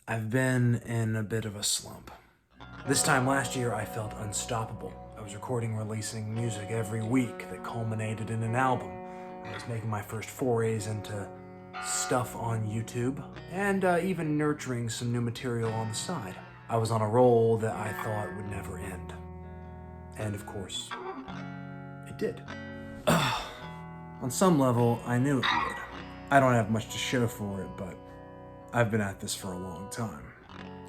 I've been in a bit of a slump. This time last year, I felt unstoppable. I was recording and releasing music every week that culminated in an album. I was making my first forays into stuff on YouTube, and even nurturing some new material on the side. I was on a roll that I thought would never end. And of course, it did. On some level, I knew it would. I don't have much to show for it, but I've been at this for a long time.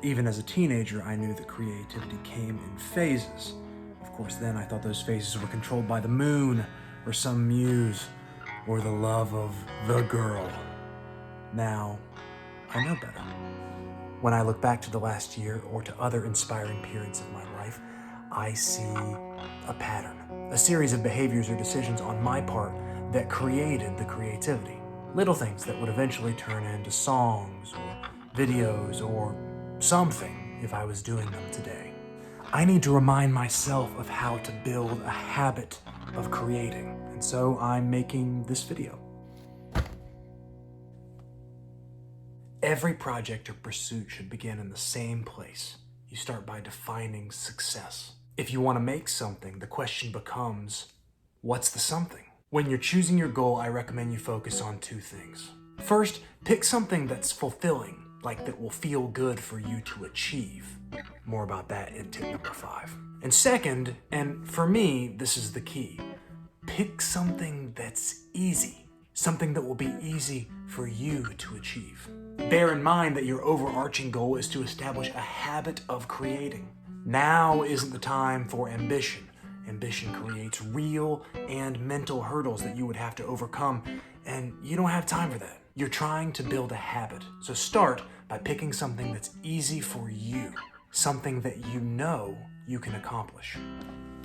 Even as a teenager, I knew that creativity came in phases. Of course, then I thought those phases were controlled by the moon, or some muse, or the love of the girl. Now, I know better. When I look back to the last year, or to other inspiring periods of my life, I see a pattern, a series of behaviors or decisions on my part that created the creativity. Little things that would eventually turn into songs, or videos, or something if I was doing them today. I need to remind myself of how to build a habit of creating, and so I'm making this video. Every project or pursuit should begin in the same place. You start by defining success. If you want to make something, the question becomes, what's the something? When you're choosing your goal, I recommend you focus on two things. First, pick something that's fulfilling, like that will feel good for you to achieve. More about that in tip number 5. And second, and for me, this is the key, pick something that's easy, something that will be easy for you to achieve. Bear in mind that your overarching goal is to establish a habit of creating. Now isn't the time for ambition. Ambition creates real and mental hurdles that you would have to overcome, and you don't have time for that. You're trying to build a habit, so start by picking something that's easy for you, something that you know you can accomplish.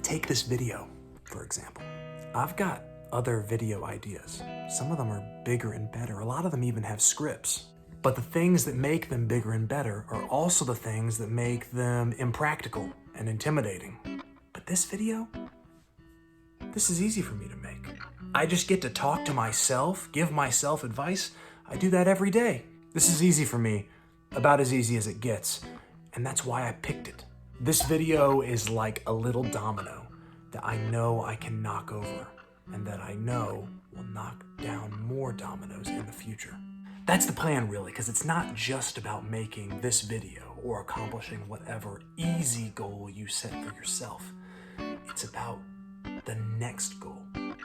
Take this video, for example. I've got other video ideas. Some of them are bigger and better. A lot of them even have scripts. But the things that make them bigger and better are also the things that make them impractical and intimidating. But this video, this is easy for me to make. I just get to talk to myself, give myself advice. I do that every day. This is easy for me, about as easy as it gets, and that's why I picked it. This video is like a little domino that I know I can knock over, and that I know will knock down more dominoes in the future. That's the plan, really, because it's not just about making this video or accomplishing whatever easy goal you set for yourself. It's about the next goal.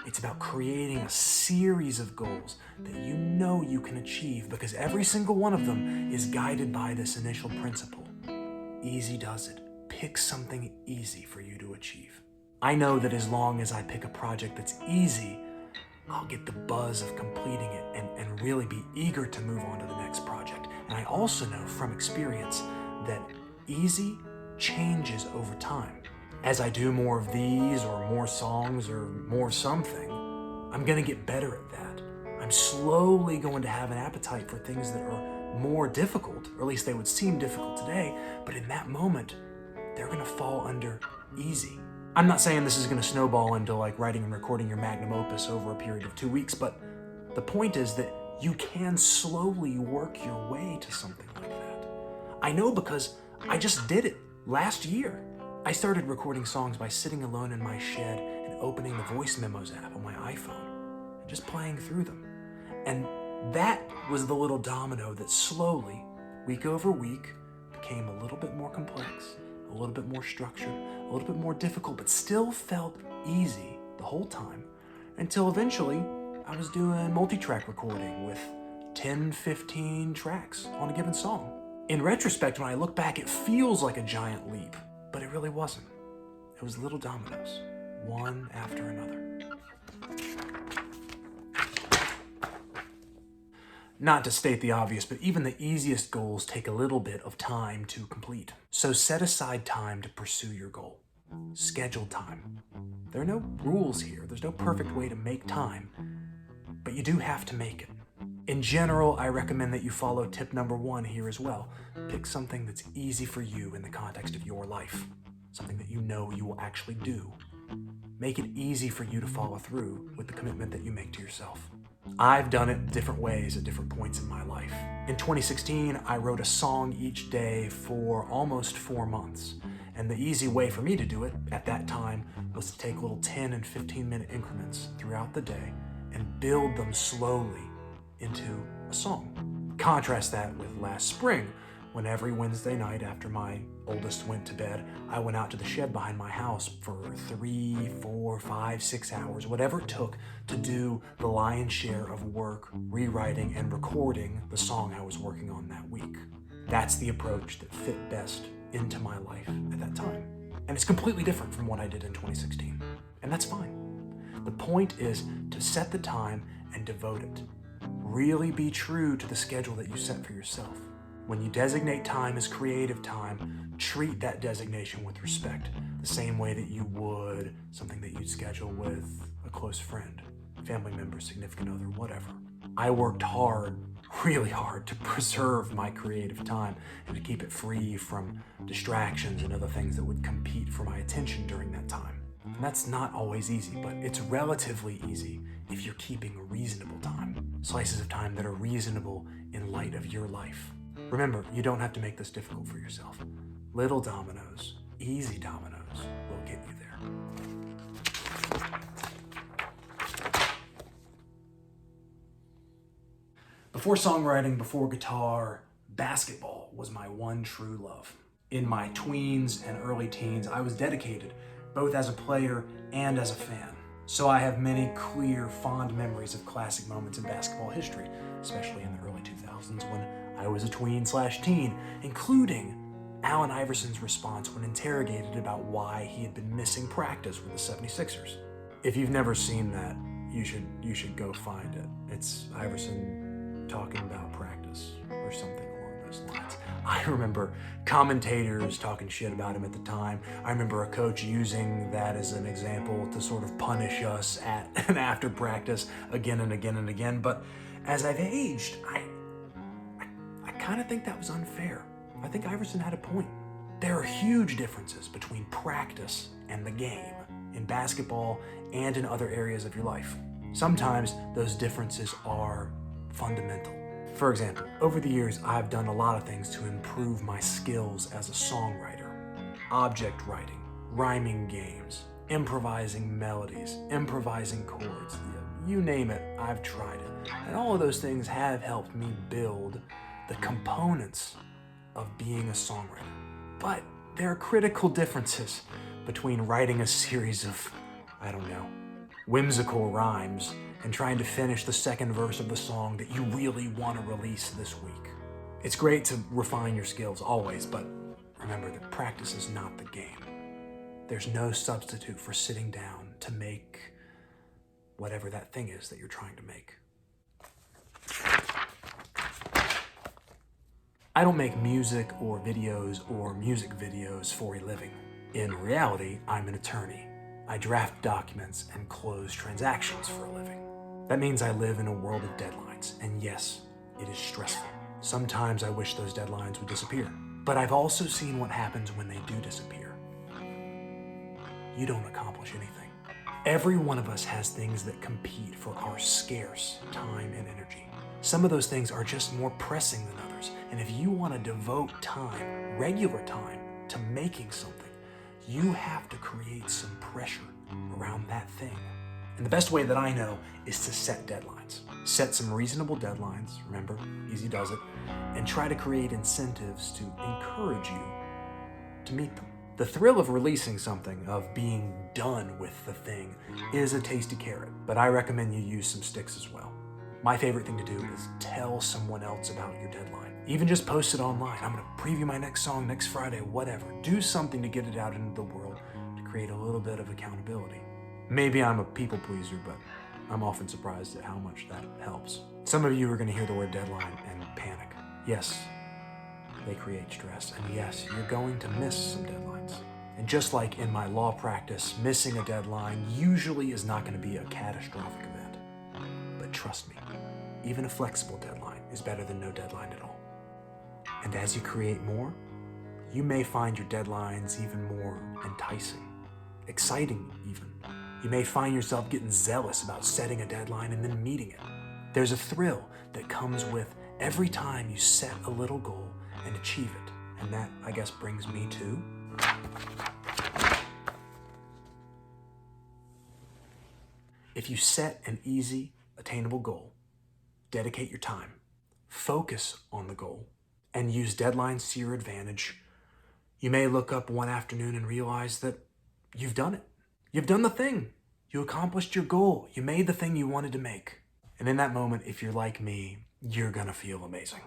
It's about creating a series of goals that you know you can achieve, because every single one of them is guided by this initial principle. Easy does it. Pick something easy for you to achieve. I know that as long as I pick a project that's easy, I'll get the buzz of completing it and really be eager to move on to the next project. And I also know from experience that easy changes over time. As I do more of these, or more songs, or more something, I'm gonna get better at that. I'm slowly going to have an appetite for things that are more difficult, or at least they would seem difficult today, but in that moment, they're gonna fall under easy. I'm not saying this is gonna snowball into like writing and recording your magnum opus over a period of 2 weeks, but the point is that you can slowly work your way to something like that. I know because I just did it last year. I started recording songs by sitting alone in my shed and opening the voice memos app on my iPhone and just playing through them. And that was the little domino that slowly, week over week, became a little bit more complex, a little bit more structured, a little bit more difficult, but still felt easy the whole time, until eventually I was doing multi-track recording with 10, 15 tracks on a given song. In retrospect, when I look back, it feels like a giant leap, but it really wasn't. It was little dominoes, one after another. Not to state the obvious, but even the easiest goals take a little bit of time to complete. So set aside time to pursue your goal. Schedule time. There are no rules here. There's no perfect way to make time, but you do have to make it. In general, I recommend that you follow tip number 1 here as well. Pick something that's easy for you in the context of your life. Something that you know you will actually do. Make it easy for you to follow through with the commitment that you make to yourself. I've done it different ways at different points in my life. In 2016, I wrote a song each day for almost 4 months. And the easy way for me to do it at that time was to take little 10 and 15-minute increments throughout the day and build them slowly into a song. Contrast that with last spring, when every Wednesday night after my oldest went to bed, I went out to the shed behind my house for 3, 4, 5, 6 hours, whatever it took to do the lion's share of work, rewriting and recording the song I was working on that week. That's the approach that fit best into my life at that time. And it's completely different from what I did in 2016. And that's fine. The point is to set the time and devote it. Really be true to the schedule that you set for yourself. When you designate time as creative time, treat that designation with respect, the same way that you would something that you'd schedule with a close friend, family member, significant other, whatever. I worked hard, really hard, to preserve my creative time and to keep it free from distractions and other things that would compete for my attention during that time. And that's not always easy, but it's relatively easy if you're keeping a reasonable time. Slices of time that are reasonable in light of your life. Remember, you don't have to make this difficult for yourself. Little dominoes, easy dominoes will get you there. Before songwriting, before guitar, basketball was my one true love. In my tweens and early teens, I was dedicated, both as a player and as a fan. So I have many clear, fond memories of classic moments in basketball history, especially in the early 2000s when I was a tween/teen, including Allen Iverson's response when interrogated about why he had been missing practice with the 76ers. If you've never seen that, you should go find it. It's Iverson talking about practice or something along those lines. I remember commentators talking shit about him at the time. I remember a coach using that as an example to sort of punish us at and after practice again and again and again. But as I've aged, I kind of think that was unfair. I think Iverson had a point. There are huge differences between practice and the game in basketball and in other areas of your life. Sometimes those differences are fundamental. For example, over the years, I've done a lot of things to improve my skills as a songwriter. Object writing, rhyming games, improvising melodies, improvising chords. You name it, I've tried it. And all of those things have helped me build the components of being a songwriter. But there are critical differences between writing a series of, whimsical rhymes and trying to finish the second verse of the song that you really want to release this week. It's great to refine your skills always, but remember that practice is not the game. There's no substitute for sitting down to make whatever that thing is that you're trying to make. I don't make music or videos or music videos for a living. In reality, I'm an attorney. I draft documents and close transactions for a living. That means I live in a world of deadlines, and yes, it is stressful. Sometimes I wish those deadlines would disappear. But I've also seen what happens when they do disappear. You don't accomplish anything. Every one of us has things that compete for our scarce time and energy. Some of those things are just more pressing than others. And if you want to devote time, regular time, to making something, you have to create some pressure around that thing. And the best way that I know is to set deadlines. Set some reasonable deadlines, remember, easy does it, and try to create incentives to encourage you to meet them. The thrill of releasing something, of being done with the thing, is a tasty carrot, but I recommend you use some sticks as well. My favorite thing to do is tell someone else about your deadline. Even just post it online. I'm gonna preview my next song next Friday, whatever. Do something to get it out into the world to create a little bit of accountability. Maybe I'm a people pleaser, but I'm often surprised at how much that helps. Some of you are gonna hear the word deadline and panic. Yes, they create stress, and yes, you're going to miss some deadlines. And just like in my law practice, missing a deadline usually is not gonna be a catastrophic event. But trust me, even a flexible deadline is better than no deadline at all. And as you create more, you may find your deadlines even more enticing, exciting even. You may find yourself getting zealous about setting a deadline and then meeting it. There's a thrill that comes with every time you set a little goal and achieve it. And that, I guess, brings me to if you set an easy, attainable goal, dedicate your time, focus on the goal, and use deadlines to your advantage, you may look up one afternoon and realize that you've done it. You've done the thing. You accomplished your goal. You made the thing you wanted to make. And in that moment, if you're like me, you're gonna feel amazing.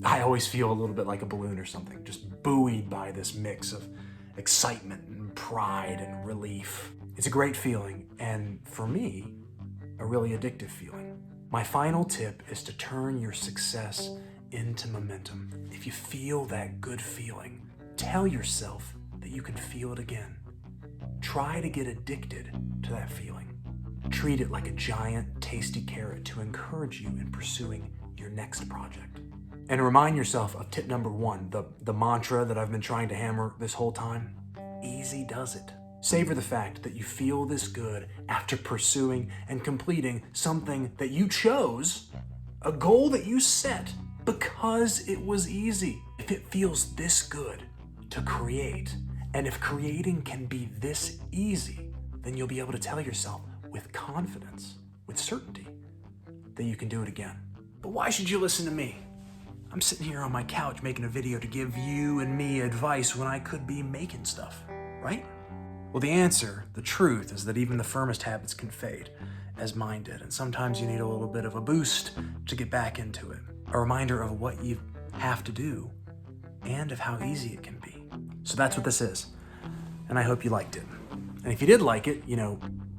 I always feel a little bit like a balloon or something, just buoyed by this mix of excitement and pride and relief. It's a great feeling, and for me, a really addictive feeling. My final tip is to turn your success into momentum. If you feel that good feeling, tell yourself that you can feel it again. Try to get addicted to that feeling. Treat it like a giant, tasty carrot to encourage you in pursuing your next project. And remind yourself of tip number 1, the mantra that I've been trying to hammer this whole time. Easy does it. Savor the fact that you feel this good after pursuing and completing something that you chose, a goal that you set because it was easy. If it feels this good to create, and if creating can be this easy, then you'll be able to tell yourself with confidence, with certainty, that you can do it again. But why should you listen to me? I'm sitting here on my couch making a video to give you and me advice when I could be making stuff, right? Well, the answer, the truth, is that even the firmest habits can fade, as mine did, and sometimes you need a little bit of a boost to get back into it. A reminder of what you have to do and of how easy it can be. So that's what this is, and I hope you liked it. And if you did like it,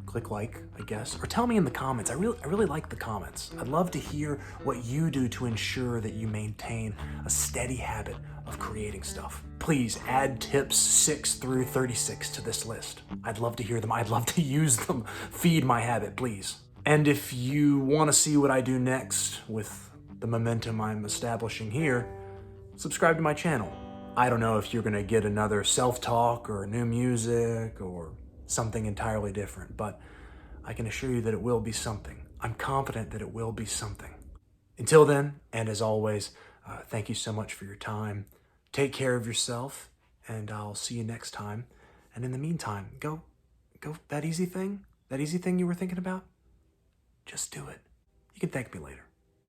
click like, I guess, or tell me in the comments. I really like the comments. I'd love to hear what you do to ensure that you maintain a steady habit of creating stuff. Please add tips 6 through 36 to this list. I'd love to hear them. I'd love to use them. Feed my habit, please. And if you want to see what I do next with the momentum I'm establishing here, subscribe to my channel. I don't know if you're gonna get another self-talk or new music or something entirely different, but I can assure you that it will be something. I'm confident that it will be something. Until then, and as always, thank you so much for your time. Take care of yourself, and I'll see you next time. And in the meantime, go that easy thing you were thinking about, just do it. You can thank me later.